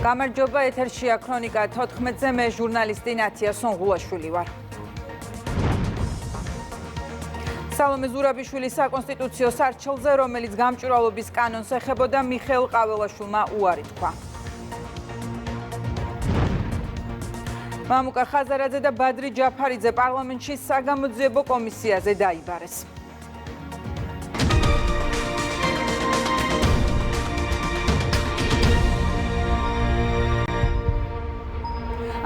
გამარჯობა, ეთერშია ქრონიკა 14-ზე, მე ჟურნალისტი ნათია სონღულაშვილი ვარ. სალომე ზურაბიშვილის საკონსტიტუციო სარჩელზე, რომელიც გამჭვირვალობის კანონს ეხებოდა, მიხეილ ყაველაშვილმა უარი თქვა. მამუკა ხაზარაძე და ბადრი ჯაფარიძე პარლამენტში საგამოძიებო კომისიაზე დაიბარეს.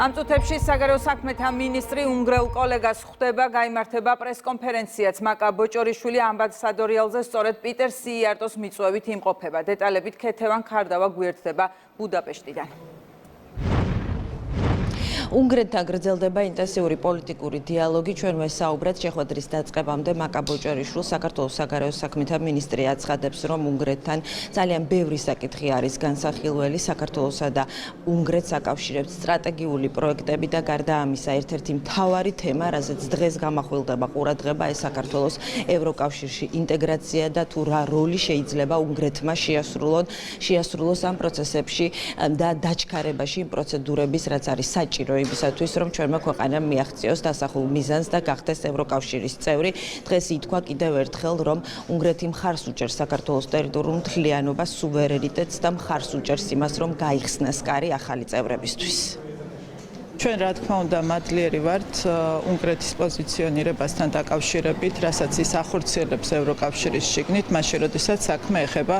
ამ წუთებში საგარეო საქმეთა მინისტრი უნგრელ კოლეგას ხვდება, გაიმართება პრესკონფერენციაც. მაკა ბოჭორიშვილი ამბასადორიალზე სწორედ პიტერ სიიარტოს მიწვევით იმყოფება. დეტალებით ქეთევან ქარდავა გვერდდება ბუდაპეშტიდან. უნგრეთთან გრძელდება ინტენსიური პოლიტიკური დიალოგი. ჩვენ ვესაუბრეთ შეხვედრის დაწყებამდე მაკა ბოჭორიშვილს საქართველოს საგარეო საქმეთა მინისტრი აცხადებს, რომ უნგრეთთან ძალიან ბევრი საკითხი არის განსახილველი. საქართველოსა და უნგრეთს აკავშირებს სტრატეგიული პროექტები და გარდა ამისა, ერთ-ერთი მთავარი თემა, რაზეც დღეს გამახვილდება ყურადღება, ეს საქართველოს ევროკავშირში ინტეგრაცია და თუ რა როლი შეიძლება უნგრეთმა შეასრულოს ამ პროცესებში და დაჩქარებაში იმ პროცედურების, რაც არის საჭირო იმისათვის, რომ ჩვენმა ქვეყანამ მიაღწიოს დასახულ მიზანს და გახდეს ევროკავშირის წევრი. დღეს ითქვა კიდევ ერთხელ, რომ უნგრეთი მხარს უჭერს საქართველოს ტერიტორიულ მთლიანობას, სუვერენიტეტს და მხარს უჭერს იმას, რომ გაიხსნას კარი ახალი წევრებისთვის. ჩვენ რა თქმა უნდა მადლიერი ვართ უნგრეთის პოზიციონირებასთან დაკავშირებით, რასაც ის ახორციელებს ევროკავშირის შიგნით, მაშინ როდესაც საქმე ეხება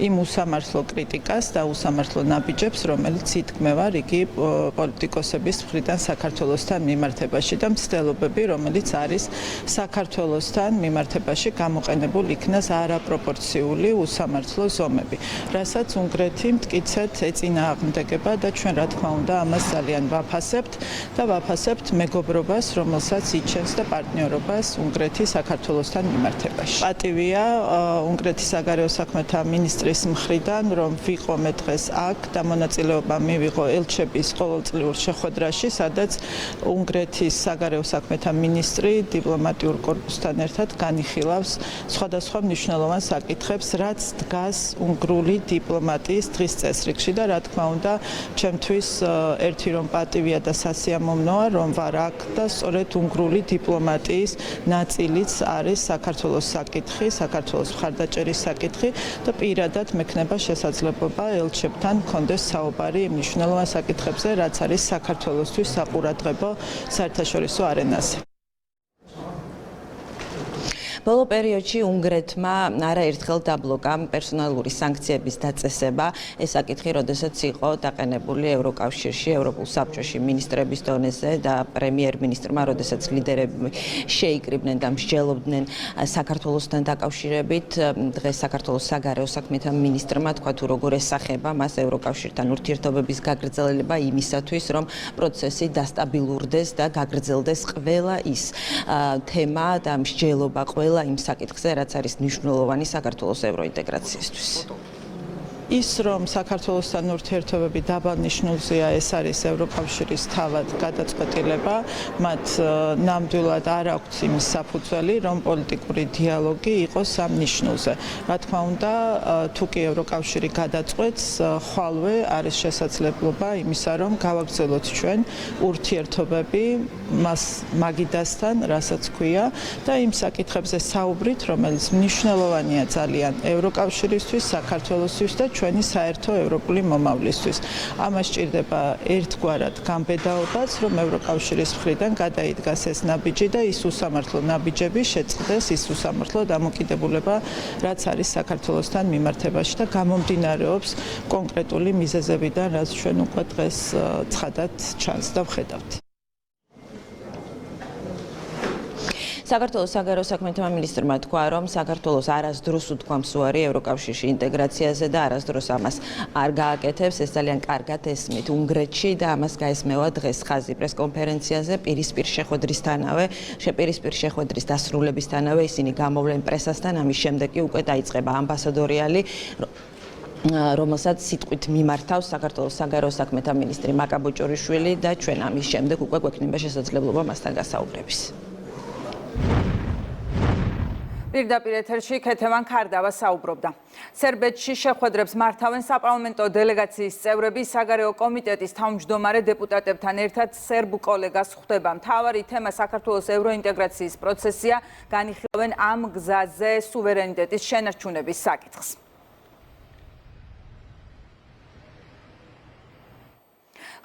იმ უსამართლო კრიტიკას და უსამართლო ნაბიჯებს, რომელიც ითქმევა რიგი პოლიტიკოსების მხრიდან საქართველოსთან მიმართებაში და მცდელობები, რომელიც არის საქართველოსთან მიმართებაში გამოყენებულ იქნას არაპროპორციული უსამართლო ზომები, რასაც უნგრეთი მტკიცედ ეწინააღმდეგება და ჩვენ რა თქმა უნდა ამას ძალიან ვაფასებთ და ვაფასებთ მეგობრობას, რომელსაც იჩენს და პარტნიორობას უნგრეთი საქართველოსთან მიმართებაში. პატივია უნგრეთის საგარეო საქმეთა მინისტრის მხრიდან, რომ ვიყო მე დღეს აქ და მონაწილეობა მივიღო ელჩების ყოველწლიურ შეხვედრაში, სადაც უნგრეთის საგარეო საქმეთა მინისტრი დიპლომატიურ კორპუსთან ერთად განიხილავს სხვადასხვა მნიშვნელოვან საკითხებს, რაც დგას უნგრული დიპლომატიის დღის წესრიგში და რა თქმა უნდა, ჩემთვის ერთი რომ პატივია და სასიამოვნოა, რომ ვარ აქ და სწორედ უნგრული დიპლომატიის ნაწილიც არის საქართველოს საკითხი, საქართველოს მხარდაჭერის საკითხი და პირადად მექნება შესაძლებლობა ელჩებთან მქონდეს საუბარი იმ მნიშვნელოვან საკითხებზე, რაც არის საქართველოსთვის საყურადღებო საერთაშორისო არენაზე. ბოლო პერიოდში უნგრეთმა არაერთხელ დაბლოკა პერსონალური სანქციების დაწესება. ეს საკითხი, როდესაც იყო დაყენებული ევროკავშირში, ევროპულ საბჭოში მინისტრების დონეზე და პრემიერ-მინისტრმა, როდესაც ლიდერები შეიკრიბნენ და მსჯელობდნენ საქართველოსთან დაკავშირებით, დღეს საქართველოს საგარეო საქმეთა მინისტრმა თქვა, თუ როგორ ესახება მას ევროკავშირთან ურთიერთობების გაგრძელება იმისათვის, რომ პროცესი დასტაბილურდეს და გაგრძელდეს ყველა ის თემა და მსჯელობა ყველა იმ საკითხზე, რაც არის მნიშვნელოვანი საქართველოს ევროინტეგრაციისთვის. ის რომ საქართველოსთან ურთიერთობები დაბალ ნიშნულზეა, ეს არის ევროკავშირის თავად გადაწყვეტილება, მათ ნამდვილად არ აქვთ იმის საფუძველი, რომ პოლიტიკური დიალოგი იყოს ამ ნიშნულზე. რა თქმა უნდა, თუ კი ევროკავშირი გადაწყვეტს, ხვალვე არის შესაძლებლობა იმისა, რომ გავაგრძელოთ ჩვენ ურთიერთობები მაგიდასთან, რასაც ქვია და იმ საკითხებზე საუბრით, რომელიც მნიშვნელოვანია ძალიან ევროკავშირისთვის, საქართველოსთვის და ჩვენი საერთო ევროპული მომავლისთვის. ამას ჭირდება ერთგვარად გამბედაობაც, რომ ევროკავშირის მხრიდან გადაიდგას ეს ნაბიჯი და ის უსამართლო ნაბიჯები შეწყდეს ის უსამართლო დამოკიდებულება, რაც არის საქართველოსთან მიმართებაში და გამომდინარეობს კონკრეტული მიზეზებიდან, რაც ჩვენ უკვე დღეს ცხადად ჩანს და ვხედავთ. საქართველოს საგარეო საქმეთა მინისტრმა თქვა, რომ საქართველოს არასდროს უთქვამს უარი ევროკავშირში ინტეგრაციაზე და არასდროს ამას არ გააკეთებს. ეს ძალიან კარგად ესმით უნგრეთში და ამას გაესმევა დღეს ხაზი პრესკონფერენციაზე პირისპირ შეხვედრის დასრულებისთანავე ისინი გამოვლენ პრესასთან, ამის შემდეგ კი უკვე დაიწყება ამბასადორიალი, რომელსაც სიტყვით მიმართავს საქართველოს საგარეო საქმეთა მინისტრი მაკა ბოჭორიშვილი და ჩვენ ამის შემდეგ უკვე გვექნება შესაძლებლობა მასთან გასაუბრების. პირდაპირ ეთერში ქეთევან ქარდავა საუბრობდა. სერბეთში შეხვედრებს მართავენ საპარლამენტო დელეგაციის წევრები, საგარეო კომიტეტის თავმჯდომარე დეპუტატებთან ერთად სერბ კოლეგას ხვდება. მთავარი თემა საქართველოს ევროინტეგრაციის პროცესია, განიხილავენ ამ გზაზე სუვერენიტეტის შენარჩუნების საკითხს.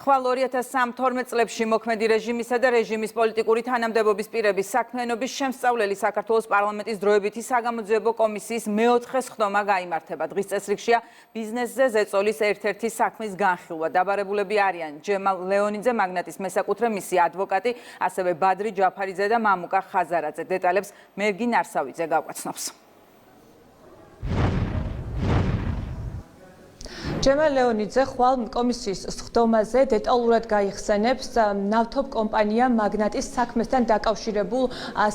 ხვალ 2012 წლებში მოქმედი რეჟიმისა და რეჟიმის პოლიტიკური თანამდებობის პირების საქმიანობის შემსწავლელი საქართველოს პარლამენტის დროებითი საგამოძიებო კომისიის მეოთხე სხდომა გაიმართება. დღის წესრიგშია ბიზნესზე ზეწოლის ერთ-ერთი საქმის განხილვა. დაბარებულები არიან ჯემალ ლეონიძე, მაგნატის მესაკუთრე, მისი ადვოკატი, ასევე ბადრი ჯაფარიძე და მამუკა ხაზარაძე. დეტალებს მერგი ნარსავიძე გაგვაცნობს. ჯემალ ლეონიძე ხვალ კომისიის სხდომაზე დეტალურად გაიხსენებს ნავთობ კომპანია მაგნატის საქმესთან დაკავშირებულ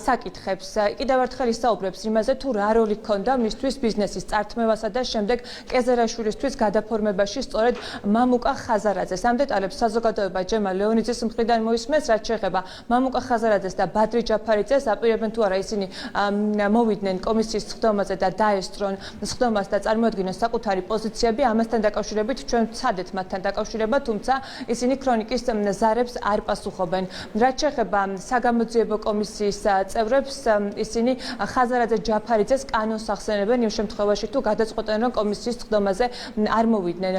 საკითხებს. კიდევ ერთხელ ისაუბრებს იმაზე, თუ რა როლი ჰქონდა მისთვის ბიზნესის წართმევასა და შემდეგ კეზერაშვილისთვის გადაფორმებაში სწორედ მამუკა ხაზარაძეს. ამ დეტალებს საზოგადოება ჯემალ ლეონიძის მხრიდან მოისმენს, რაც შეეხება მამუკა ხაზარაძეს და ბადრი ჯაფარიძეს, აპირებენ თუ არა ისინი მოვიდნენ კომისიის სხდომაზე და დაესწრონ სხდომას და წარმოადგინონ საკუთარი პოზიციები. ამასთან დაკავშირებით ჩვენ ვცადეთ მათთან დაკავშირება, თუმცა ისინი ქრონიკის ზარებს არ პასუხობენ. რაც შეეხება საგამოძიებო კომისიის წევრებს, ისინი ხაზარაძე ჯაფარიძეს კანონს ახსენებენ იმ შემთხვევაში, თუ გადაწყვეტენ, რომ კომისიის სხდომაზე არ მოვიდნენ.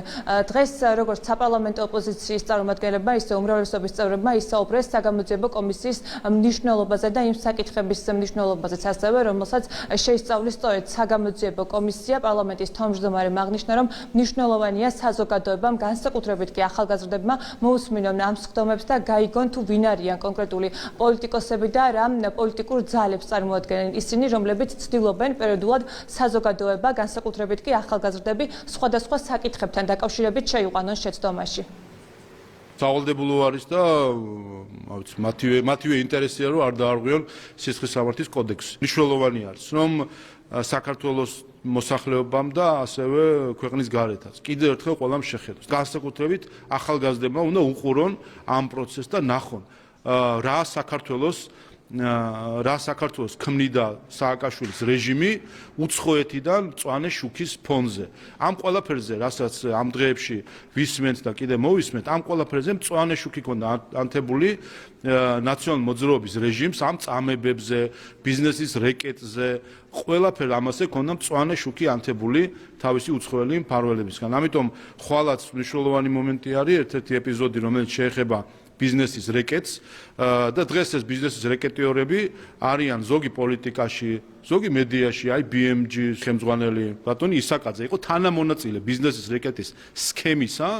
დღეს როგორც საპარლამენტო ოპოზიციის წარმომადგენლებმა, ისე უმრავლესობის წევრებმა ისაუბრეს საგამოძიებო კომისიის მნიშვნელობაზე და იმ საკითხების მნიშვნელობაზეც ასევე, რომელსაც შეისწავლის სწორედ საგამოძიებო კომისია. პარლამენტის თავმჯდომარემ აღნიშნა, რომ მნიშვნელოვანია საზოგადოებამ, განსაკუთრებით კი ახალგაზრდებმა მოусმინონ ამ სხდომებს და გაიგონ თუ ვინ არიან კონკრეტული პოლიტიკოსები და რა პოლიტიკურ ძალებს წარმოადგენენ ისინი, რომლებიც ცდილობენ პერიოდულად საზოგადოება, განსაკუთრებით კი ახალგაზრდები სხვადასხვა საკითხებთან დაკავშირებით შეიყვანონ შეცდომაში. სავალდებულო არის და მათივე ინტერესია, რომ არ დაარღვიონ სისხლის სამართლის კოდექსი. მნიშვნელოვანი არის, რომ საქართველოს მოსახლეობამ და ასევე ქვეყნის გარეთაც კიდევ ერთხელ ყველამ შეხედოს. განსაკუთრებით ახალგაზრდებმა უნდა უყურონ ამ პროცესს და ნახონ რა საქართველოს ქმნიდა სააკაშვილის რეჟიმი უცხოეთიდან მწვანე შუქის ფონზე. ამ ყველაფერზე, რასაც ამ დღეებში ვისმენთ და კიდე მოვისმენთ, ამ ყველაფერზე მწვანე შუქი ქონდა ანთებული ნაციონალურ მოძრაობის რეჟიმს, ამ წამებებზე, ბიზნესის რეკეტზე, ყველაფერ ამაზე ქონდა მწვანე შუქი ანთებული თავისი უცხოელი მფარველებისგან. ამიტომ ხვალაც მნიშვნელოვანი მომენტი არის ერთ-ერთი ეპიზოდი, რომელიც შეეხება ბიზნესის რეკეტს და დღეს ეს ბიზნესის რეკეტიორები არიან ზოგი პოლიტიკაში, ზოგი მედიაში, BMG-ის ხელმძღვანელი ბატონი ისაკაძე იყო თანამონაწილე ბიზნესის რეკეტის სქემისა,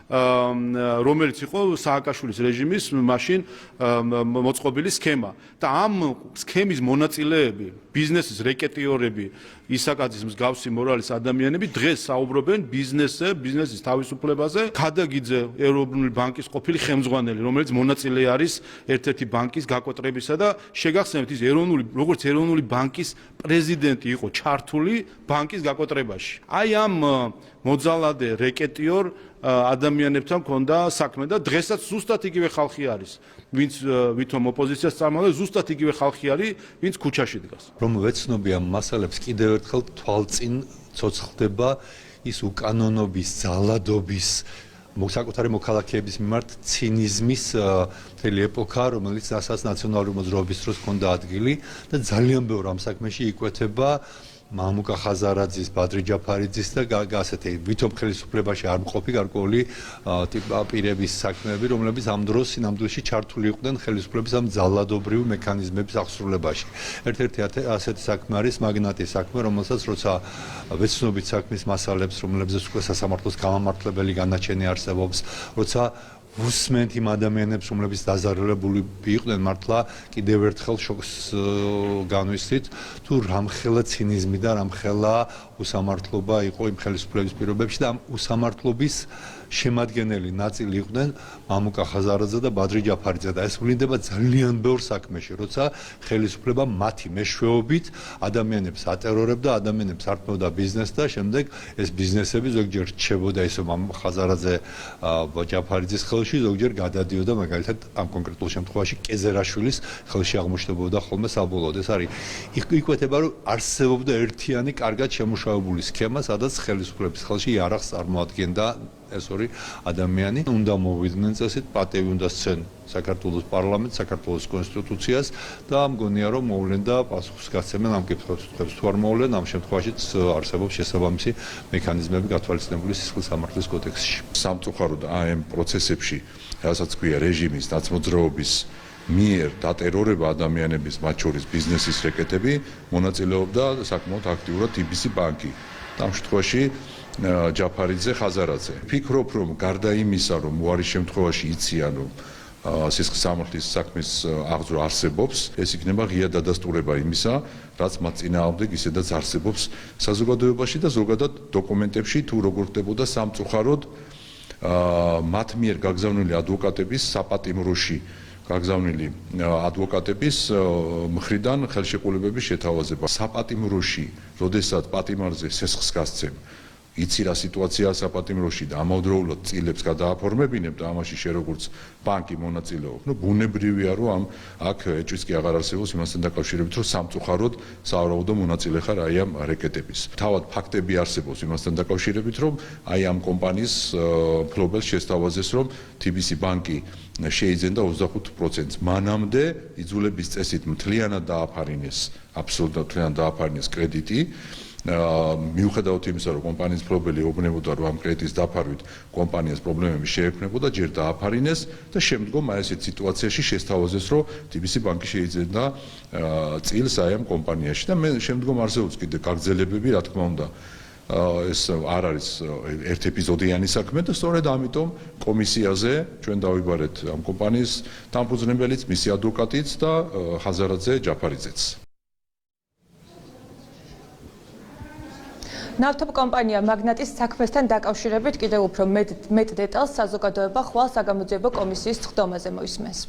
რომელიც იყო სააკაშვილის რეჟიმის მაშინ მოწყობილი სქემა და ამ სქემის მონაწილეები, ბიზნესის რეკეტიორები, ისაკაძის მსგავსი მორალის ადამიანები დღეს საუბრობენ ბიზნესზე, ბიზნესის თავისუფლებაზე. ქადაგიძე ეროვნული ბანკის ყოფილი ხელმძღვანელი, რომელიც მონაწილე არის ერთ-ერთი ბანკის გაკოტრებისა და შეგახსენებთ ის როგორც ეროვნული ბანკის პრეზიდენტი იყო ჩართული ბანკის გაკოტრებაში. აი ამ მოძალადე რეკეტიორ ადამიანებთან მქონდა საქმე და დღესაც ზუსტად იგივე ხალხი არის, ვინც ვითომ ოპოზიციას წარმოადგენს, ზუსტად იგივე ხალხი არის, ვინც ქუჩაში დგას. რომ ვეცნობი ამ მასალებს კიდევ ერთხელ თვალწინ ცოცხლდება ის უკანონობის, ძალადობის, საკუთარი მოქალაქეების მიმართ ცინიზმის მთელი ეპოქა, რომელიც ასაც ნაციონალური მოძრაობის დროს ჰქონდა ადგილი და ძალიან ბევრ ამ საქმეში იკვეთება მამუკა ხაზარაძის, ბადრი ჯაფარიძის და ასეთი ვითომ ხელისუფლებაში არ მყოფი გარკვეული პირების საქმეები, რომლებიც ამ დროს სინამდვილეში ჩართული იყვნენ ხელისუფლების ამ ძალადობრივ მექანიზმების აღსრულებაში. ერთ-ერთი ასეთი საქმე არის მაგნატის საქმე, რომელსაც როცა ვეცნობით საქმის მასალებს, რომლებზეც უკვე სასამართლოს გამამართლებელი განაჩენი არსებობს, როცა ვუსმენთ იმ ადამიანებს, რომლებიც დაზარალებული იყვნენ, მართლა კიდევ ერთხელ შოკს განვისწრით, თუ რამხელა ცინიზმი და რამხელა უსამართლობა იყო იმ ხელისუფლების პირობებში და ამ უსამართლობის შემადგენელი ნაწილი იყვნენ მამუკა ხაზარაძე და ბადრი ჯაფარიძე და ეს ვლინდება ძალიან ბევრ საქმეში, როცა ხელისუფლება მათი მეშვეობით ადამიანებს ატერორებდა, ადამიანებს ართმევდა ბიზნესს და შემდეგ ეს ბიზნესები ზოგჯერ რჩებოდა ისო მამუკა ხაზარაძე ჯაფარიძის ხელში, ზოგჯერ გადადიოდა მაგალითად ამ კონკრეტულ შემთხვევაში კეზერაშვილის ხელში აღმოჩნდებოდა ხოლმე საბოლოოდ. ეს არის იკვეთება რომ არსებობდა ერთიანი კარგად შემუშავებული სქემა, სადაც ხელისუფლების ხელში იარაღს წარმოადგენდა ეს ორი ადამიანი. უნდა მოვიდნენ წესით, პატევი უნდა სცენ საქართველოს პარლამენტს, საქართველოს კონსტიტუციას და მგონია რომ მოვლენ და პასუხს გაცემენ ამ კითხვებს თუ არ მოვლენ, ამ შემთხვევაშიც არსებობს შესაბამისი მექანიზმები გათვალისწინებული სისხლის სამართლის კოდექსში. სამწუხაროდ ამ პროცესებში, რასაც ქვია რეჟიმის დაცმოძრაობის მიერ დატერორება ადამიანების, მათ შორის ბიზნესის რეკეტები, მონაწილეობდა საკმაოდ აქტიურად TBC ბანკი. ამ შემთხვევაში ჯაფარიძე, ხაზარაძე. ფიქრობ, რომ გარდა იმისა, რომ უარის შემთხვევაში იციან, რომ სისხლის სამართლის საქმის აღძვრა არსებობს, ეს იქნება ღია დადასტურება იმისა, რაც მათ წინააღმდეგ ისედაც არსებობს საზოგადოებაში და ზოგადად დოკუმენტებში, თუ როგორ ხდებოდა სამწუხაროდ მათ მიერ გაგზავნილი ადვოკატების საპატიმროში გაგზავნილი ადვოკატების მხრიდან ხელშეკრულებების შეთავაზება. საპატიმროში, როდესაც პატიმარზე სესხს გასცემ, იცი რა სიტუაციაა საპატიმროში და ამავდროულად წილებს გადააფორმებინებ და ამაში შე როგორც ბანკი მონაწილეობ. ბუნებრივია რომ აქ ეჭვიც კი აღარ არსებობს იმასთან დაკავშირებით, რომ სამწუხაროდ სავარაუდო მონაწილე ხარ აი ამ რეკეტების. თავად ფაქტები არსებობს იმასთან დაკავშირებით, რომ აი ამ კომპანიის მფლობელს შესთავაზეს, რომ TBC ბანკი შეიძენდა 25%-ს. მანამდე იძულების წესით მთლიანად დააფარინეს, აბსოლუტურად მთლიანად დააფარინეს კრედიტი. მიუხედავად იმისა, რომ კომპანიის მფლობელი ეუბნებოდა, რომ ამ კრედიტის დაფარვით კომპანიას პრობლემები შეექმნებოდა, ჯერ დააფარინეს და შემდგომ აი ესეთ სიტუაციაში შესთავაზეს, რომ TBC ბანკი შეიძენდა წილს აი ამ კომპანიაში და მე შემდგომ არსებობს კიდე გაგრძელებები, რა თქმა უნდა. ეს არ არის ერთ ეპიზოდიანი საქმე და სწორედ ამიტომ კომისიაზე ჩვენ დავიბარეთ ამ კომპანიის დამფუძნებელიც, მისი ადვოკატიც და ხაზარაძე ჯაფარიძეც. ნავთობ კომპანია მაგნატის საქმესთან დაკავშირებით კიდევ უფრო მეტ დეტალს საზოგადოება ხვალ საგამოძიებო კომისიის სხდომაზე მოისმენს.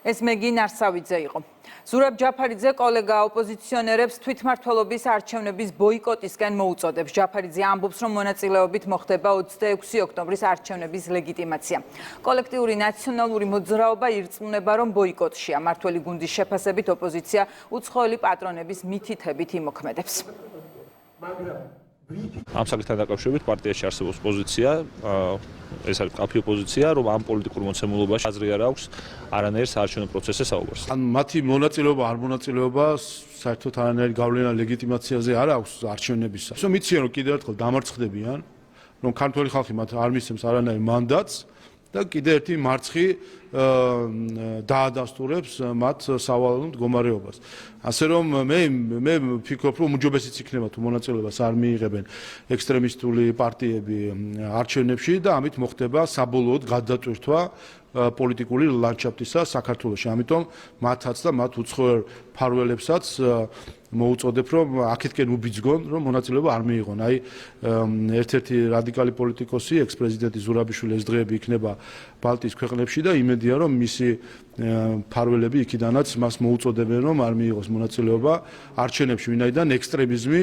ეს მეგი ნარსავიძე იყო. ზურაბ ჯაფარიძე კოლეგა ოპოზიციონერებს თვითმმართველობის არჩევნების ბოიკოტისკენ მოუწოდებს. ჯაფარიძე ამბობს, რომ მონაწილეობით მოხდება 26 ოქტომბრის არჩევნების ლეგიტიმაცია. კოლექტიური ნაციონალური მოძრაობა ირწმუნება, რომ ბოიკოტშია. მმართველი გუნდის შეფასებით ოპოზიცია უცხოელი პატრონების მითითებით იმოქმედებს. ამ საკითხთან დაკავშირებით პარტიაში არსებობს პოზიცია, ეს არის კაფე პოზიცია, რომ ამ პოლიტიკურ მოცემულობაში აზრი არ აქვს არანაირ საარჩევნო პროცესზე საუბარს. ან მათი მონაწილეობა, არ მონაწილეობა საერთოდ არანაირი გავლენა ლეგიტიმაციაზე არ აქვს არჩევნებისა. ისო მიციან, რომ კიდევ ერთხელ დამარცხდებიან, რომ ქართველი ხალხი მათ არ მისცემს არანაირ მანდატს და კიდევ ერთი მარცხი დაადასტურებს მათ სავალალო მდგომარეობას. ასე რომ მე ვფიქრობ, რომ უმჯობესიც იქნება თუ მონაწილეობას არ მიიღებენ ექსტრემისტული პარტიები არჩევნებში და ამით მოხდება საბოლოოდ გადატვირთვა პოლიტიკური ლანდშაფტისა საქართველოში. ამიტომ მათაც და მათ უცხოელ მფარველებსაც მოუწოდებ, რომ აქეთკენ უბიძგონ, რომ მონაწილეობა არ მიიღონ. აი ერთ-ერთი რადიკალი პოლიტიკოსი, ექს-პრეზიდენტი ზურაბიშვილი ეს დღეები იქნება ბალტიის ქვეყნებში და იმედია, რომ მისი მფარველები იქიდანაც მას მოუწოდებენ, რომ არ მიიღოს მონაწილეობა არჩევნებში, ვინაიდან ექსტრემიზმი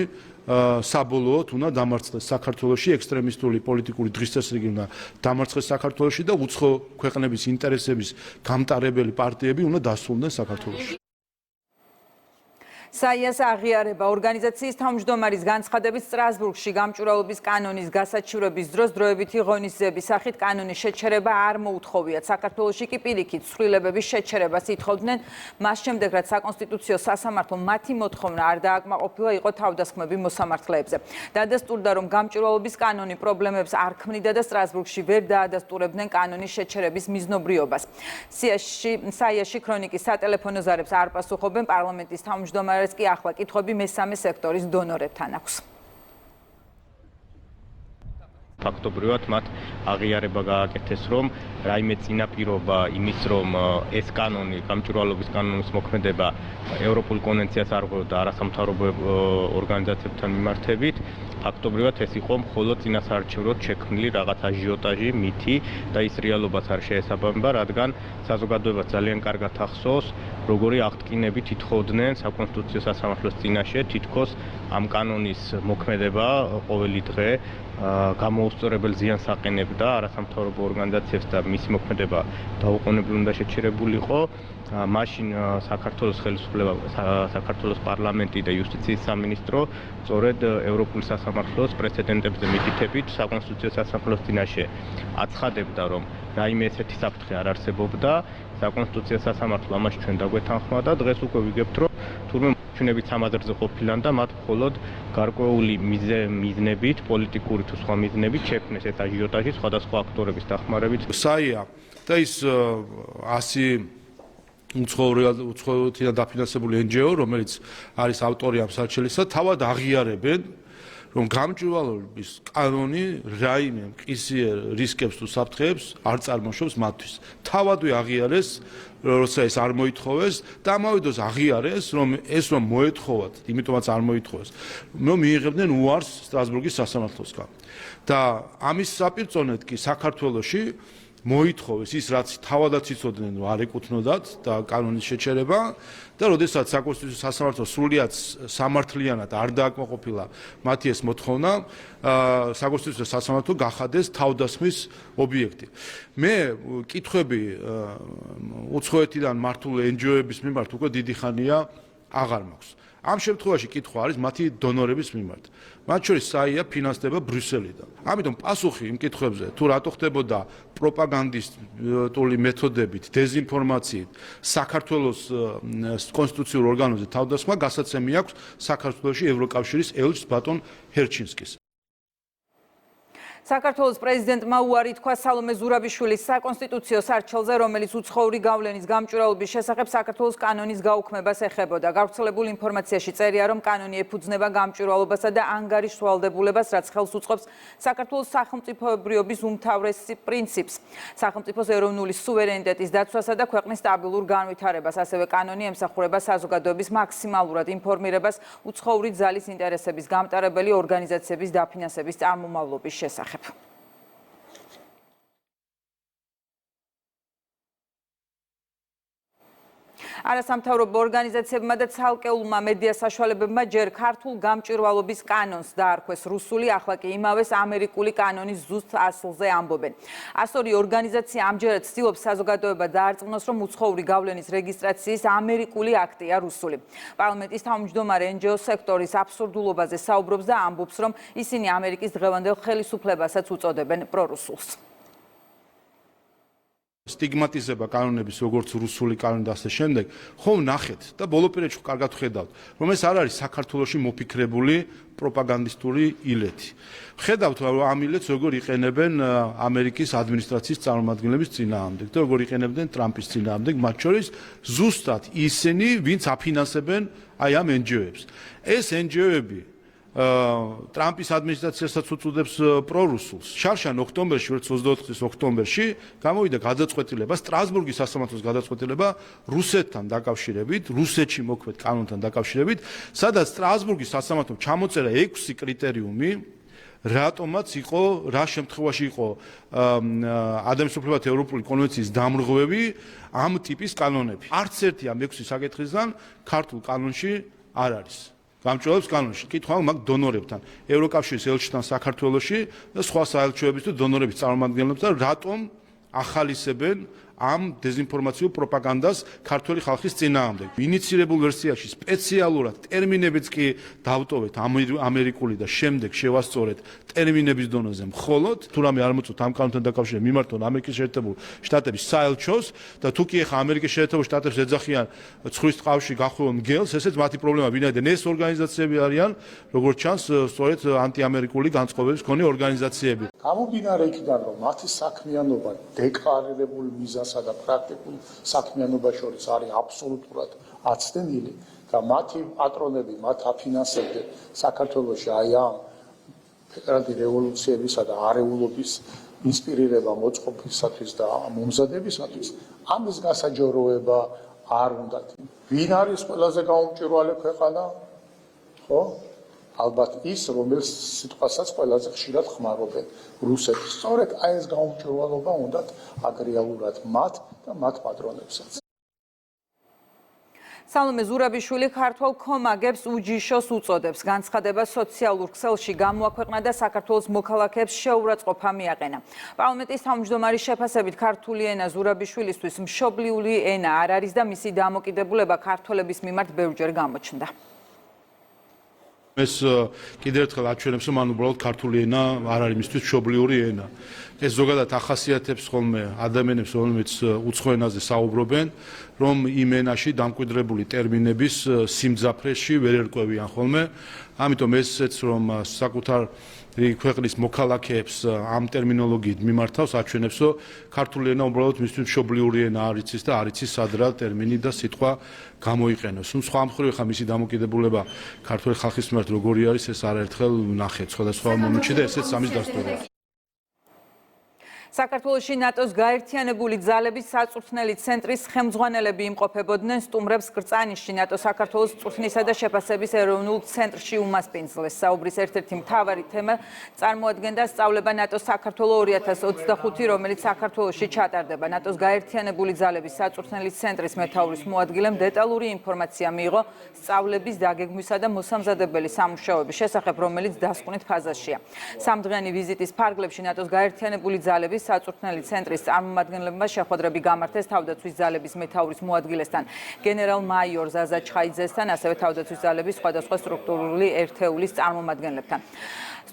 საბოლოოდ უნდა დამარცხდეს საქართველოში, ექსტრემისტული პოლიტიკური დღისწესრიგი უნდა დამარცხდეს საქართველოში და უცხო ქვეყნების ინტერესების გამტარებელი პარტიები უნდა დასრულდნენ საქართველოში. საიას აღიარება ორგანიზაციის თავმჯდომარის განცხადებით სტრასბურგში გამჭვირვალობის კანონის გასაჩივრების დროს დროებითი ღონისძიების სახით კანონის შეჩერება არ მოუთხოვიათ. საქართველოში კი პირიქით ცვლილებების შეჩერებას ითხოვდნენ, მას შემდეგ რაც საკონსტიტუციო სასამართლომ მათი მოთხოვნა არ დააკმაყოფილა, იყო თავდასხმები მოსამართლეებზე. დადასტურდა, რომ გამჭვირვალობის კანონი პრობლემებს არ ქმნიდა და სტრასბურგში ვერ დაადასტურებდნენ კანონის შეჩერების მიზნობრიობას. საიაში ქრონიკის სატელეფონო ზარებს არ პასუხობენ პარლამენტის თავმჯდომარე ეს კი ახლა კითხვები მესამე სექტორის დონორებთან აქვს. ფაქტობრივად მათ აღიარება გააკეთეს, რომ რაიმე წინაპირობა იმის, რომ ეს კანონი, გამჭვირვალობის კანონის მოქმედება ევროპულ კონვენციას არ ღვევდა არასამთავრობო ორგანიზაციებთან მიმართებით, ფაქტობრივად ეს იყო მხოლოდ წინასაარჩევნოდ შექმნილი რაღაც აჟიოტაჟი, მითი და ის რეალობაც არ შეესაბამება, რადგან საზოგადოებას ძალიან კარგად ახსოვს, როგორი აღტკინებით ითხოვდნენ საკონსტიტუციო სასამართლოს წინაშე თითქოს ამ კანონის მოქმედება ყოველი დღე გამოუსწორებელ ზიანს აყენებდა არასამთავრობო ორგანიზაციებს და მისი მოქმედება დაუყოვნებლივ უნდა შეჩერებულიყო. მაშინ საქართველოს ხელისუფლება, საქართველოს პარლამენტი და იუსტიციის სამინისტრო სწორედ ევროპული სასამართლოს პრეცედენტებზე მითითებით საკონსტიტუციო სასამართლოს წინაშე აცხადებდა, რომ რაიმე ესეთი საფრთხე არ არსებობდა. საკონსტიტუციო სასამართლო ამაში ჩვენ დაგვეთანხმა და დღეს უკვე ვიგებთ, რომ თურმე ჩვენებით სამაზრზე ყოფილან და მათ მხოლოდ გარკვეული მიზნებით, პოლიტიკური თუ სხვა მიზნებით შექმნეს ეს აჟიოტაჟი სხვადასხვა აქტორების დახმარებით. საია და ის 100 უცხოეთიდან დაფინანსებული NGO, რომელიც არის ავტორი ამ საჩელისა, თავად აღიარებენ, რომ გამჭვირვალობის კანონი რაიმე მყისიერ რისკებს თუ საფრთხეებს არ წარმოშობს მათთვის. თავადვე აღიარეს, როცა ეს არ მოითხოვეს და ამავე დროს აღიარეს, რომ ეს რომ მოეთხოვათ, იმიტომაც არ მოითხოვეს, რომ მიიღებდნენ უარს სტრასბურგის სასამართლოსგან. და ამის საპირწონედ კი საქართველოში მოითხოვეს ის, რაც თავადაც იცოდნენ, რომ არ ეკუთვნოდათ და კანონის შეჩერება და როდესაც საკონსტიტუციო სასამართლო სრულიად სამართლიანად არ დააკმაყოფილა მათი ეს მოთხოვნა, საკონსტიტუციო სასამართლო გახადეს თავდასხმის ობიექტი. მე კითხვები უცხოეთიდან მართულ NGO-ების მიმართ უკვე დიდი ხანია აღარ მაქვს. ამ შემთხვევაში კითხვა არის მათი დონორების მიმართ. მათ შორის საია ფინანსდება ბრიუსელიდან. ამიტომ პასუხი იმ კითხვებზე, თუ რატო ხდებოდა პროპაგანდისტული მეთოდებით, დეზინფორმაციით საქართველოს კონსტიტუციურ ორგანოზე თავდასხმა გასაცემი აქვს საქართველოში ევროკავშირის ელჩს ბატონ ჰერჩინსკის. საქართველოს პრეზიდენტმა უარი თქვა სალომე ზურაბიშვილის საკონსტიტუციო სარჩელზე, რომელიც უცხოური გავლენის გამჭვირვალობის შესახებ საქართველოს კანონის გაუქმებას ეხებოდა. გავრცელებულ ინფორმაციაში წერია, რომ კანონი ეფუძნება გამჭვირვალობასა და ანგარიშ სვალდებულებას, რაც ხელს უწყობს საქართველოს სახელმწიფოებრიობის უმთავრესი პრინციპს, სახელმწიფოს ეროვნული სუვერენიტეტის დაცვასა და ქვეყნის სტაბილურ განვითარებას. ასევე კანონი ემსახურება საზოგადოების მაქსიმალურად ინფორმირებას უცხოური ძალის ინტერესების გამტარებელი ორგანიზაციების დაფინანსების წარმომავლობის შესახებ. არასამთავრობო ორგანიზაციებმა და ცალკეულმა მედია საშუალებებმა ჯერ ქართულ გამჭვირვალობის კანონს დაარქვეს რუსული, ახლა კი იმავეს ამერიკული კანონის ზუსტ ასლზე ამბობენ. ასორი ორგანიზაცია ამჯერად ცდილობს საზოგადოება დაარწმუნოს, რომ უცხოური გავლენის რეგისტრაციის ამერიკული აქტია რუსული. პარლამენტის თავმჯდომარე NGO სექტორის აბსურდულობაზე საუბრობს და ამბობს, რომ ისინი ამერიკის დღევანდელ ხელისუფლებასაც უწოდებენ პრორუსულს. სტიგმატიზება კანონების როგორც რუსული კანონი და ასე შემდეგ, ხომ ნახეთ და ბოლო პერიოდში კარგად ხედავთ, რომ ეს არ არის საქართველოში მოფიქრებული პროპაგანდისტული ილეთი. ხედავთ, რომ ამ ილეთს როგორ იყენებენ ამერიკის ადმინისტრაციის წარმომადგენლების წინააღმდეგ და როგორ იყენებდნენ ტრამპის წინააღმდეგ, მათ შორის ზუსტად ისინი, ვინც აფინანსებენ აი ამ NGO-ებს. ეს NGO-ები ტრამპის ადმინისტრაციასაც უწოდებს პრორუსულს. შარშან ოქტომბერში, 2024 წლის ოქტომბერში გამოვიდა გადაწყვეტილება, სტრასბურგის სასამართლოს გადაწყვეტილება რუსეთთან დაკავშირებით, რუსეთში მოქმედ კანონთან დაკავშირებით, სადაც სტრასბურგის სასამართლომ ჩამოწერა 6 კრიტერიუმი, რატომაც იყო, რა შემთხვევაში იყო ადამიანის უფლებათა ევროპული კონვენციის დამრღვევი ამ ტიპის კანონები. არც ერთი ამ 6 საკითხისგან ქართულ კანონში არ არის. გამჭვირვალობის კანონში კითხვა მაგ დონორებთან, ევროკავშირის ელჩთან საქართველოში და სხვა საელჩოების თუ დონორების წარმომადგენლებთან, რატომ ახალისებენ ამ დეზინფორმაციულ პროპაგანდას ქართული ხალხის წინააღმდეგ. ინიცირებულ ვერსიაში სპეციალურად ტერმინებიც კი დავტოვეთ ამერიკული და შემდეგ შევასწორეთ ტერმინების დონეზე მხოლოდ, თუ რამე არ მოწოთ ამ კანონთან დაკავშირებით მიმართონ ამერიკის შეერთებულ შტატების საელჩოს და თუ კი ახლა ამერიკის შეერთებულ შტატებს ეძახიან ცხვრის ტყავში გახვევ მგელს, ესეც მათი პრობლემა, ვინაიდან ეს ორგანიზაციები არიან, როგორც ჩანს, სწორედ ანტიამერიკული განწყობების მქონე ორგანიზაციები. გამომდინარე იქიდან, რომ მათი საქმიანობა დეკლარირებულ მიზანსა და პრაქტიკულ საქმიანობას შორის არის აბსოლუტურად აცდენილი და მათი პატრონები მათ აფინანსებდნენ საქართველოში აი ამ ფედერალური რევოლუციებისა და არეულობის ინსპირირება მოწყობისათვის და მომზადებისათვის ამის გასაჯოროება არ უნდათ. ვინ არის ყველაზე გამომჭვირვალე ქვეყანა? ხო? ალბათ ის, რომელიც სიტყვასაც ყველაზე ხშირად ხმარობენ რუსეთს. სწორედ აი ეს გაუმჭვირვალობა უნდა აგრიალურად მათ და მათ პატრონებსაც. სალომე ზურაბიშვილი ქართველ ქომაგებს უჯიშოს უწოდებს. განცხადება სოციალურ ქსელში გამოაქვეყნა და საქართველოს მოქალაქეებს შეურაცხყოფა მიაყენა. პარლამენტის თავმჯდომარის შეფასებით ქართული ენა ზურაბიშვილისთვის მშობლიური ენა არ არის და მისი დამოკიდებულება ქართველების მიმართ ბევრჯერ გამოჩნდა. ეს კიდევ ერთხელ აჩვენებს, რომ უბრალოდ ქართული ენა არ არის მისთვის მშობლიური ენა. ეს ზოგადად ახასიათებს ხოლმე ადამიანებს, რომლებიც უცხო ენაზე საუბრობენ, რომ იმ ენაში დამკვიდრებული ტერმინების სიმძაფრეში ვერ ერკვევიან ხოლმე. ამიტომ ესეც რომ საკუთარ ქვეყნის მოქალაქეებს ამ ტერმინოლოგიით მიმართავს, აჩვენებს, რომ ქართული ენა უბრალოდ მისთვის მშობლიური ენა არ იცის და არ იცის სად რა ტერმინი და სიტყვა გამოიყენოს. სხვა მხრივ ხა მისი დამოკიდებულება ქართული ხალხის მიმართ როგორი არის, ეს არაერთხელ ვნახეთ სხვადასხვა მომენტში და ესეც ამის დასტურია. საქართველოში ნატოს გაერთიანებული ძალების საწვრთნელი ცენტრის ხელმძღვანელები იმყოფებოდნენ სტუმრებს კრწანისში ნატო საქართველოს წვრთნისა და შეფასების ეროვნულ ცენტრში უმასპინძლეს. საუბრის ერთ-ერთი მთავარი თემა წარმოადგენდა სწავლება ნატოს საქართველო 2025, რომელიც საქართველოში ჩატარდება. ნატოს გაერთიანებული ძალების საწვრთნელი ცენტრის მეთაურის მოადგილემ დეტალური ინფორმაცია მიიღო სწავლების დაგეგმვისა და მოსამზადებელი სამუშაოების შესახებ, რომელიც დასკვნით ფაზაშია. სამდღიანი ვიზიტის ფარგლებში ნატოს გაერთიანებული ძალების საწვრთნელი ცენტრის წარმომადგენლებმა შეხვედრები გამართეს თავდაცვის ძალების მეთაურის მოადგილესთან, გენერალ-მაიორ ზაზა ჩხაიძესთან, ასევე თავდაცვის ძალების სხვადასხვა სტრუქტურული ერთეულის წარმომადგენლებთან.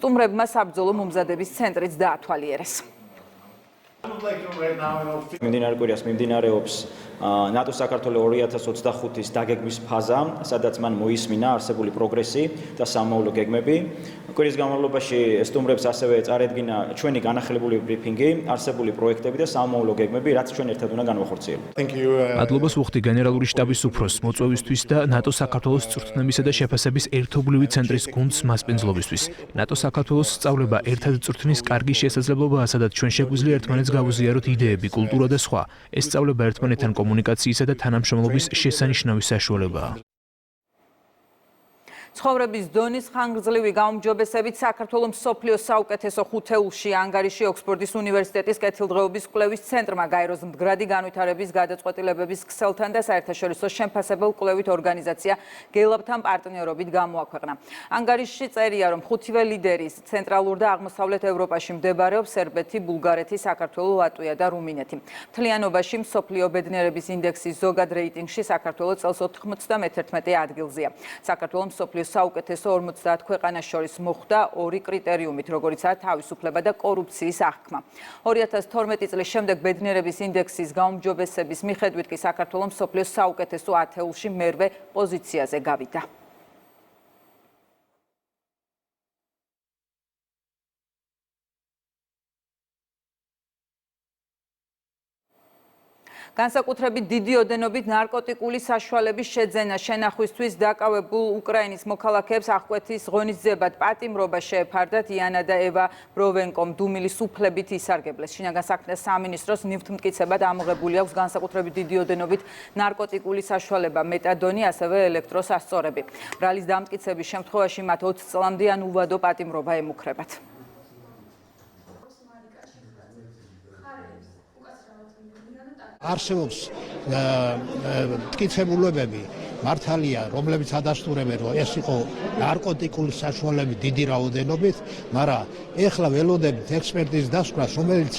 სტუმრებმა საბრძოლო მომზადების ცენტრიც დაათვალიერეს. მიმდინარე კვირას მიმდინარეობს ნატო საქართველოს 2025-ის დაგეგმვის ფაზა, სადაც მან მოისმინა არსებული პროგრესი და სამომავლო გეგმები. კვირის განმავლობაში სტუმრებს ასევე წარედგინა ჩვენი განახილებული ბრიფინგი, არსებული პროექტები და სამომავლო გეგმები, რაც ჩვენ ერთად უნდა განვახორციელოთ. მადლობას ვუხდი გენერალური შტაბის უფროს მოწვევისთვის და ნატო საქართველოს წვრთნებისა და შეფასების ერთობლივი ცენტრის გუნდს მასპინძლობისთვის. ნატო საქართველოს სწავლება ერთად წვრთნის კარგი შესაძლებლობაა, სადაც ჩვენ შეგვიძლია ერთმანეთს გავუზიაროთ იდეები, კულტურა და სხვა. ეს სწავლება ერთმანეთთან კომუნიკაციისა და თანამშრომლობის შესანიშნავი საშუალებაა. ცხოვრების დონის ხანგრძლივი გაუმჯობესებით საქართველოს მსოფლიოს საუკეთესო ხუთეულში ანგარიში ოქსფორდის უნივერსიტეტის კეთილდღეობის კვლევის ცენტრმა გაეროს მდგრადი განვითარების გადაწყვეტილებების ქსელთან და საერთაშორისო შემფასებელ კვლევით ორგანიზაცია გელაბთან პარტნიორობით გამოაქვეყნა. ანგარიშში წერია, რომ ხუთივე ლიდერი ცენტრალურ და აღმოსავლეთ ევროპაში მდებარეობს სერბეთი, ბულგარეთი, საქართველო, ლატვია და რუმინეთი. მთლიანობაში მსოფლიო ბედნიერების ინდექსის ზოგად რეიტინგში საქართველო წელს 91 ადგილზეა. საქართველოს მსოფლიოს საუკეთესო 50 ქვეყანას შორის მოხვდა ორი კრიტერიუმით, როგორიცაა თავისუფლება და კორუფციის აღქმა. 2012 წლის შემდეგ ბედნიერების ინდექსის გაუმჯობესების მიხედვით კი საქართველოს მსოფლიოს საუკეთესო 10-ში მერვე პოზიციაზე გავიდა. განსაკუთრებით დიდი ოდენობით ნარკოტიკული საშუალების შეძენა შენახვისთვის დაკავებულ უკრაინის მოქალაქეებს აღკვეთის ღონისძიებად პატიმრობა შეეფარდათ იანა და ევა ბროვენკომ დუმილის უფლებით ისარგებლეს. შინაგან საქმეთა სამინისტროს ნივთმტკიცებად ამოღებული აქვს განსაკუთრებით დიდი ოდენობით ნარკოტიკული საშუალება მეტადონი, ასევე ელექტროსასწორები. ბრალის დამტკიცების შემთხვევაში მათ 20 წლამდე ან უვადო პატიმრობა ემუქრებათ. არსებობს მტკიცებულებები მართალია, რომლებიც ადასტურებენ, რომ ეს იყო ნარკოტიკული საშუალები დიდი რაოდენობით, მაგრამ ეხლა ველოდებით ექსპერტის დასკვნას, რომელიც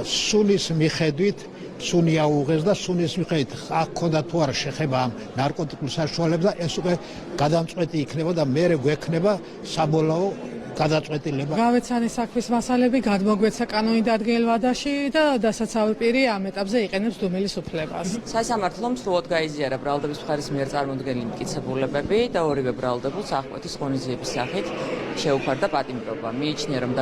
სუნის მიხედვით სუნი აუღეს და სუნის მიხედვით აქ ქონდა თუ არა შეხება ამ ნარკოტიკულ საშუალებს და ეს უკვე გადამწყვეტი იქნება და მერე გვექნება საბოლოო გადაწყვეტილება. გავეცანი საქმის მასალები, გადმოგვეცა კანონი დადგენილ ვადაში და დასაცავი პირი ამ ეტაპზე იყენებს დუმილის უფლებას. სასამართლომ სრულად გაიზიარა ბრალდების მხარის მიერ წარმოდგენილი მტკიცებულებები და ორივე ბრალდებულს აღკვეთის ღონისძიების სახით შეუქმნა პატიმრობა. მიიჩნია, რომ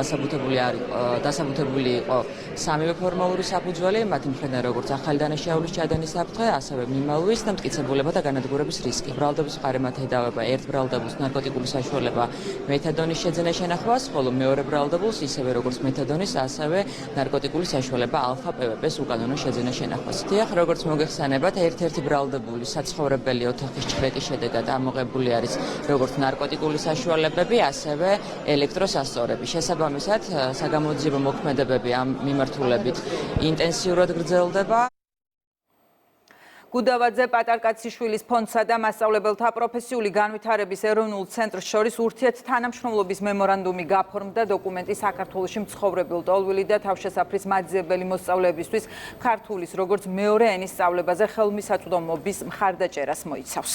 დასაბუთებული იყო სამივე ფორმალური საფუძველი, მათი მხრიდან როგორც ახალი დანაშაულის ჩადენის საფრთხე, ასევე მიმალვის და მტკიცებულება და განადგურების რისკი. ბრალდების მხარე მათ ედავება ერთ ბრალდებულს ნარკოტიკული საშუალება მეთადონის შეძენა შენახვას, ხოლო მეორე ბრალდებულს ისევე როგორც მეთადონის, ასევე ნარკოტიკული საშუალება ალფა-პვპ-ს უკანონო შეძენა შენახვას. დიახ, როგორც მოგეხსენებათ, ერთ-ერთი ბრალდებული საცხოვრებელი ოთახის ჭრეტის შედეგად ამოღებული არის როგორც ნარკოტიკული საშუალებები, ასევე ელექტროსასწორები. შესაბამისად, საგამოძიებო მოქმედებები ამ მიმართულებით ინტენსიურად გრძელდება. გუდავაძე პატარკაციშვილის ფონდსა და მასწავლებელთა პროფესიული განვითარების ეროვნულ ცენტრს შორის ურთიერთთანამშრომლობის მემორანდუმი გაფორმდა. დოკუმენტი საქართველოში მცხოვრებელ ტოლვილი და თავშესაფრის მაძიებელი მოსწავლეებისთვის ქართულის როგორც მეორე ენის სწავლებაზე ხელმისაწვდომობის მხარდაჭერას მოიცავს.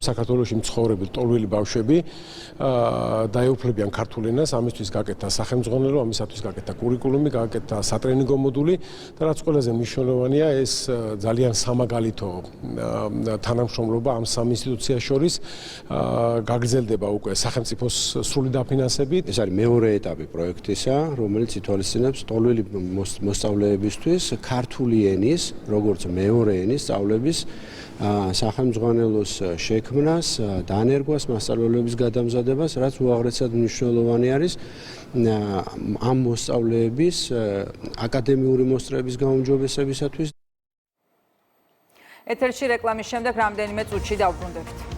საქართველოში მცხოვრები ტოლვილი ბავშვები დაეუფლებიან ქართულ ენას, ამისთვის გაკეთდა სახელმძღვანელო, ამისათვის გაკეთდა კურიკულუმი, გაკეთდა სატრენინგო მოდული და რაც ყველაზე მნიშვნელოვანია, ეს ძალიან სამაგალითო თანამშრომლობა ამ სამ ინსტიტუციას შორის გაგრძელდება უკვე სახელმწიფოს სრული დაფინანსებით. ეს არის მეორე ეტაპი პროექტისა, რომელიც ითვალისწინებს ტოლვილი მოსწავლეებისთვის ქართული ენის, როგორც მეორე ენის სწავლების სახელმძღვანელოს შექმნას, დანერგვას, მასწავლებლების გადამზადებას, რაც უაღრესად მნიშვნელოვანი არის ამ მოსწავლეების აკადემიური მოსწრების გაუმჯობესებისათვის. ეთერში რეკლამის შემდეგ რამდენიმე წუთში დავბრუნდებთ.